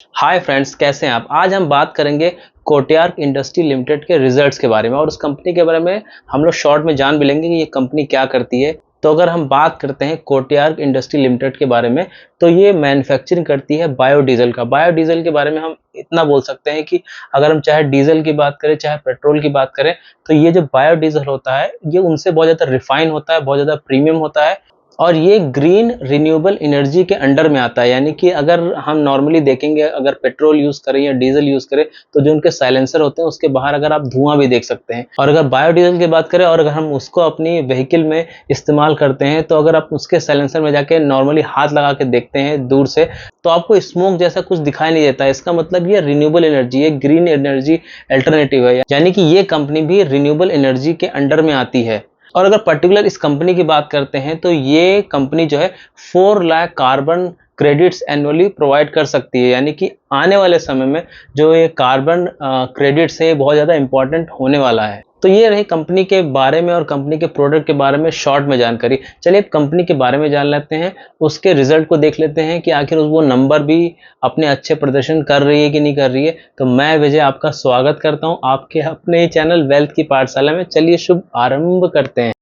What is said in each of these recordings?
Hi friends, कैसे हैं आप। आज हम बात करेंगे कोटयार्क इंडस्ट्री लिमिटेड के रिजल्ट्स के बारे में और उस कंपनी के बारे में हम लोग शॉर्ट में जान भी लेंगे कि ये कंपनी क्या करती है। तो अगर हम बात करते हैं कोटयार्क इंडस्ट्री लिमिटेड के बारे में, तो ये मैन्युफैक्चरिंग करती है बायोडीजल का। बायोडीजल के बारे में हम इतना बोल सकते हैं कि अगर हम चाहे डीजल की बात करें चाहे पेट्रोल की बात करें, तो ये जो बायोडीजल होता है ये उनसे बहुत ज़्यादा रिफाइन होता है, बहुत ज़्यादा प्रीमियम होता है और ये ग्रीन रिन्यूएबल एनर्जी के अंडर में आता है। यानी कि अगर हम नॉर्मली देखेंगे, अगर पेट्रोल यूज़ करें या डीजल यूज़ करें, तो जो उनके साइलेंसर होते हैं उसके बाहर अगर आप धुआं भी देख सकते हैं। और अगर बायोडीजल की बात करें और अगर हम उसको अपनी व्हीकल में इस्तेमाल करते हैं, तो अगर आप उसके साइलेंसर में जाके नॉर्मली हाथ लगा के देखते हैं दूर से, तो आपको स्मोक जैसा कुछ दिखाई नहीं देता है। इसका मतलब ये रिन्यूएबल एनर्जी है, ग्रीन एनर्जी अल्टरनेटिव है, यानी कि ये कंपनी भी रिन्यूएबल एनर्जी के अंडर में आती है। और अगर पर्टिकुलर इस कंपनी की बात करते हैं, तो ये कंपनी जो है 4 lakh carbon credits annually provide कर सकती है। यानी कि आने वाले समय में जो ये कार्बन क्रेडिट्स है बहुत ज़्यादा इंपॉर्टेंट होने वाला है। तो ये रही कंपनी के बारे में और कंपनी के प्रोडक्ट के बारे में शॉर्ट में जानकारी। चलिए कंपनी के बारे में जान लेते हैं, उसके रिजल्ट को देख लेते हैं कि आखिर वो नंबर भी अपने अच्छे प्रदर्शन कर रही है कि नहीं कर रही है। तो मैं विजय आपका स्वागत करता हूं आपके अपने चैनल वेल्थ की पाठशाला में। चलिए शुभ आरंभ करते हैं।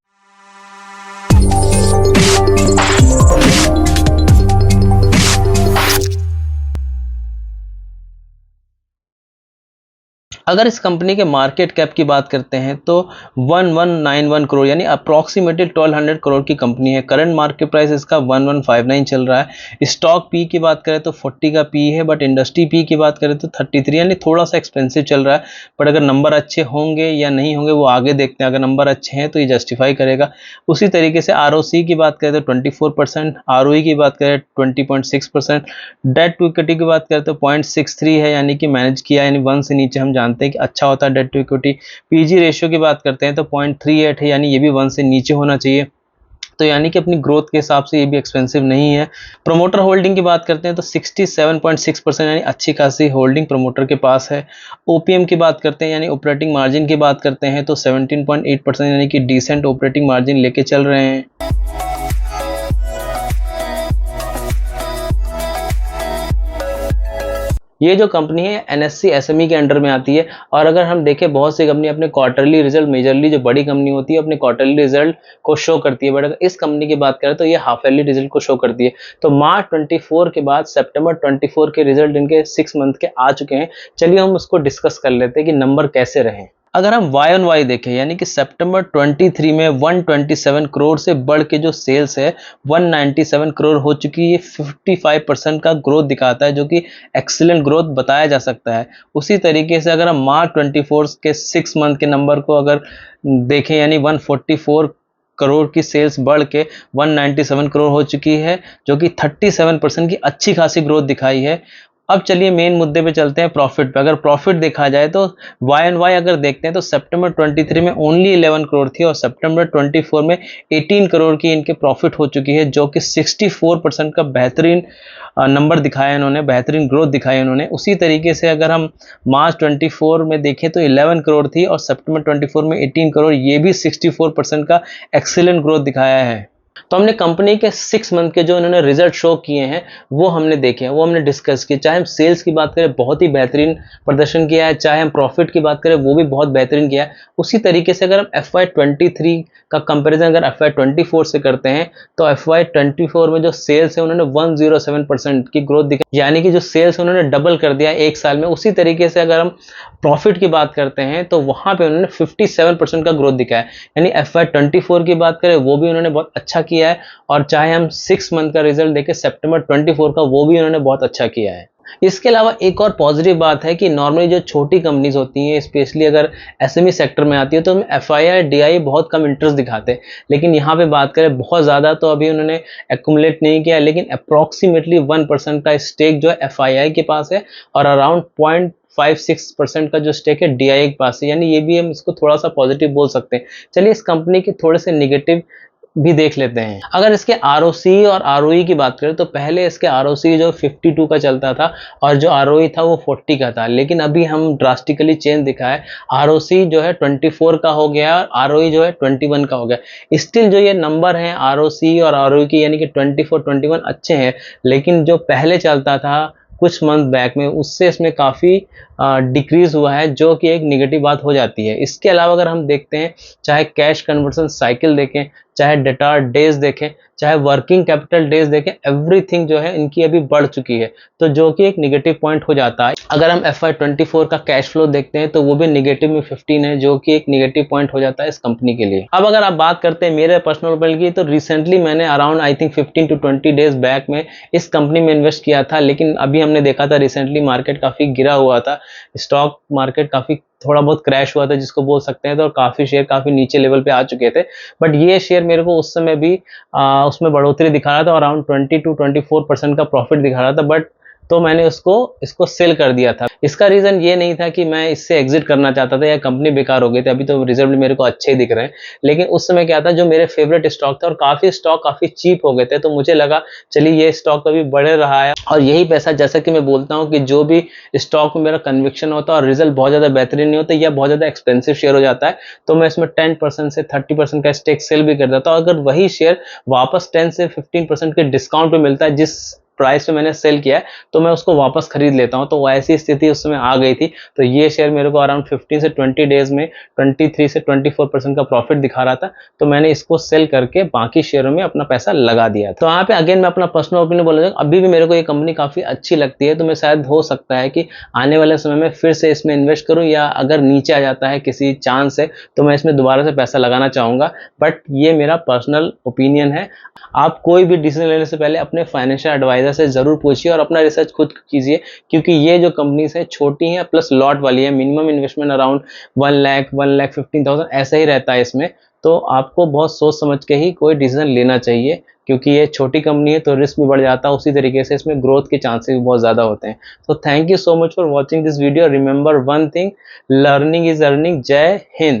अगर इस कंपनी के मार्केट कैप की बात करते हैं तो 1191 करोड़ यानी अप्रॉक्सीमेटली 1200 करोड़ की कंपनी है। करंट मार्केट प्राइस इसका 1159 चल रहा है। स्टॉक पी की बात करें तो 40 का पी है, बट इंडस्ट्री पी की बात करें तो 33 यानी थोड़ा सा एक्सपेंसिव चल रहा है। बट अगर नंबर अच्छे होंगे या नहीं होंगे वो आगे देखते हैं। अगर नंबर अच्छे हैं तो ये जस्टिफाई करेगा। उसी तरीके से ROC की बात करें तो 24%, ROE की बात करें 20.6%, डेट टू इक्विटी की बात करें तो 0.63 है, यानी कि मैनेज किया, यानी 1 से नीचे हम जानते हैं कि अच्छा होता है debt to equity. PG ratio की बात करते हैं तो 0.38 है, यानी ये भी 1 से नीचे होना चाहिए। तो यानी कि अपनी ग्रोथ के हिसाब से ये भी एक्सपेंसिव नहीं है। प्रमोटर होल्डिंग की बात करते हैं तो 67.6% यानी अच्छी खासी होल्डिंग प्रमोटर के पास है। ओपीएम की बात करते हैं यानी ऑपरेटिंग मार्जिन की बात करते हैं तो 17.8% यानी कि डिसेंट ऑपरेटिंग मार्जिन लेके चल रहे हैं। ये जो कंपनी है NSE SME के अंडर में आती है। और अगर हम देखें बहुत सी कंपनी अपने क्वार्टरली रिजल्ट, मेजरली जो बड़ी कंपनी होती है अपने क्वार्टरली रिजल्ट को शो करती है, बट अगर इस कंपनी की बात करें तो ये हाफ ईयरली रिजल्ट को शो करती है। तो मार्च 24 के बाद सितंबर 24 के रिजल्ट इनके 6 मंथ के आ चुके हैं। चलिए हम उसको डिस्कस कर लेते हैं कि नंबर कैसे रहे। अगर हम वाई ऑन वाई देखें यानी कि सितंबर 23 में 127 करोड़ से बढ़ के जो सेल्स है 197 करोड़ हो चुकी है। 55% का ग्रोथ दिखाता है, जो कि एक्सीलेंट ग्रोथ बताया जा सकता है। उसी तरीके से अगर हम मार्च 24 के 6 मंथ के नंबर को अगर देखें यानी 144 करोड़ की सेल्स बढ़ के 197 करोड़ हो चुकी है, जो कि 37% की अच्छी खासी ग्रोथ दिखाई है। अब चलिए मेन मुद्दे पे चलते हैं, प्रॉफिट पे। अगर प्रॉफिट देखा जाए तो वाई एन वाई अगर देखते हैं तो सितंबर 23 में ओनली 11 करोड़ थी और सितंबर 24 में 18 करोड़ की इनके प्रॉफिट हो चुकी है, जो कि 64% का बेहतरीन नंबर दिखाया इन्होंने, बेहतरीन ग्रोथ दिखाई इन्होंने। उसी तरीके से अगर हम मार्च 24 में देखें तो 11 करोड़ थी और सितंबर 24 में 18 करोड़, ये भी 64% का एक्सीलेंट ग्रोथ दिखाया है। तो हमने कंपनी के 6 मंथ के जो इन्होंने रिजल्ट शो किए हैं वो हमने देखे हैं, वो हमने डिस्कस किए। चाहे हम सेल्स की बात करें बहुत ही बेहतरीन प्रदर्शन किया है, चाहे हम प्रॉफिट की बात करें वो भी बहुत बेहतरीन किया है। उसी तरीके से अगर हम FY23 का कंपैरिजन अगर FY24 से करते हैं तो FY24 में जो सेल्स है उन्होंने 107% की ग्रोथ दिखाई, यानी कि जो सेल्स उन्होंने डबल कर दिया एक साल में। उसी तरीके से अगर हम प्रॉफिट की बात करते हैं तो वहां पे उन्होंने 57% का ग्रोथ दिखाया, यानी FY24 की बात करें वो भी उन्होंने बहुत अच्छा किया है। और चाहे हम 6 मंथ का रिजल्ट देखें सितंबर 24 का, वो भी उन्होंने बहुत अच्छा किया है। इसके अलावा एक और पॉजिटिव बात है कि नॉर्मली जो छोटी कंपनीज होती हैं, स्पेशली अगर SME सेक्टर में आती है, तो FII DI बहुत कम इंटरेस्ट दिखाते हैं। लेकिन यहाँ पे बात करें बहुत ज़्यादा तो अभी उन्होंने एक्यूमुलेट नहीं किया, लेकिन अप्रॉक्सीमेटली 1% का स्टेक जो है FII के पास है और अराउंड 0.56% का जो स्टेक है DI के पास है, यानी ये भी हम इसको थोड़ा सा पॉजिटिव बोल सकते हैं। चलिए इस कंपनी के थोड़े से निगेटिव भी देख लेते हैं। अगर इसके ROC और ROE की बात करें तो पहले इसके ROC जो 52 का चलता था और जो ROE था वो 40 का था, लेकिन अभी हम ड्रास्टिकली चेंज दिखा है। ROC जो है 24 का हो गया और ROE जो है 21 का हो गया। स्टिल जो ये नंबर है ROC और ROE की, यानी कि 24, 21 अच्छे हैं, लेकिन जो पहले चलता था कुछ मंथ बैक में, उससे इसमें काफ़ी डिक्रीज हुआ है, जो कि एक नेगेटिव बात हो जाती है। इसके अलावा अगर हम देखते हैं, चाहे कैश कन्वर्सन साइकिल देखें, चाहे डेटार डेज देखें, चाहे वर्किंग कैपिटल डेज देखें, एवरीथिंग जो है इनकी अभी बढ़ चुकी है, तो जो कि एक नेगेटिव पॉइंट हो जाता है। अगर हम FY24 का कैश फ्लो देखते हैं तो वो भी नेगेटिव में 15 है, जो कि एक नेगेटिव पॉइंट हो जाता है इस कंपनी के लिए। अब अगर आप बात करते हैं मेरे पर्सनल ओपिनियन की, तो रिसेंटली मैंने around I think 15 to 20 days back में इस कंपनी में इन्वेस्ट किया था, लेकिन अभी हमने देखा था रिसेंटली मार्केट काफ़ी गिरा हुआ था, स्टॉक मार्केट काफ़ी थोड़ा बहुत क्रैश हुआ था जिसको बोल सकते हैं, तो काफ़ी शेयर काफ़ी नीचे लेवल पे आ चुके थे। बट ये शेयर मेरे को उस समय भी उसमें बढ़ोतरी दिखा रहा था, अराउंड 20 to 24% का प्रॉफिट दिखा रहा था, बट तो मैंने इसको सेल कर दिया था। इसका रीज़न ये नहीं था कि मैं इससे एग्जिट करना चाहता था या कंपनी बेकार हो गई थी, अभी तो रिजल्ट मेरे को अच्छे ही दिख रहे हैं। लेकिन उस समय क्या था, जो मेरे फेवरेट स्टॉक थे और काफ़ी स्टॉक काफ़ी चीप हो गए थे, तो मुझे लगा चलिए ये स्टॉक अभी बढ़ रहा है, और यही पैसा, जैसा कि मैं बोलता हूँ कि जो भी स्टॉक में मेरा कन्विक्शन होता है और रिजल्ट बहुत ज़्यादा बेहतरीन नहीं होता या बहुत ज़्यादा एक्सपेंसिव शेयर हो जाता है, तो मैं इसमें 10% से 30% का स्टेक सेल भी कर देता हूँ। अगर वही शेयर वापस 10 से 15% के डिस्काउंट पे मिलता है जिस प्राइस पे मैंने सेल किया है, तो मैं उसको वापस खरीद लेता हूँ। तो ऐसी स्थिति उस समय आ गई थी, तो ये शेयर मेरे को अराउंड 15 से 20 डेज में 23 से 24% का प्रॉफिट दिखा रहा था, तो मैंने इसको सेल करके बाकी शेयरों में अपना पैसा लगा दिया था। तो यहाँ पे अगेन मैं अपना पर्सनल ओपिनियन बोलूँगा, अभी भी मेरे को ये कंपनी काफ़ी अच्छी लगती है, तो मैं शायद हो सकता है कि आने वाले समय में फिर से इसमें इन्वेस्ट करूँ, या अगर नीचे आ जाता है किसी चांस से तो मैं इसमें दोबारा से पैसा लगाना चाहूँगा। बट ये मेरा पर्सनल ओपिनियन है। आप कोई भी डिसीजन लेने से पहले अपने फाइनेंशियल एडवाइजर से ज़रूर पूछिए और अपना रिसर्च खुद कीजिए, क्योंकि ये जो कंपनीज है छोटी हैं प्लस लॉट वाली है, मिनिमम इन्वेस्टमेंट अराउंड 1 लाख 1,15,000 ऐसा ही रहता है इसमें। तो आपको बहुत सोच समझ के ही कोई डिसीजन लेना चाहिए, क्योंकि ये छोटी कंपनी है तो रिस्क भी बढ़ जाता है, उसी तरीके से इसमें ग्रोथ के चांसेस भी बहुत ज़्यादा होते हैं। तो thank you so much for watching this video. Remember one thing, learning is earning. जय हिंद।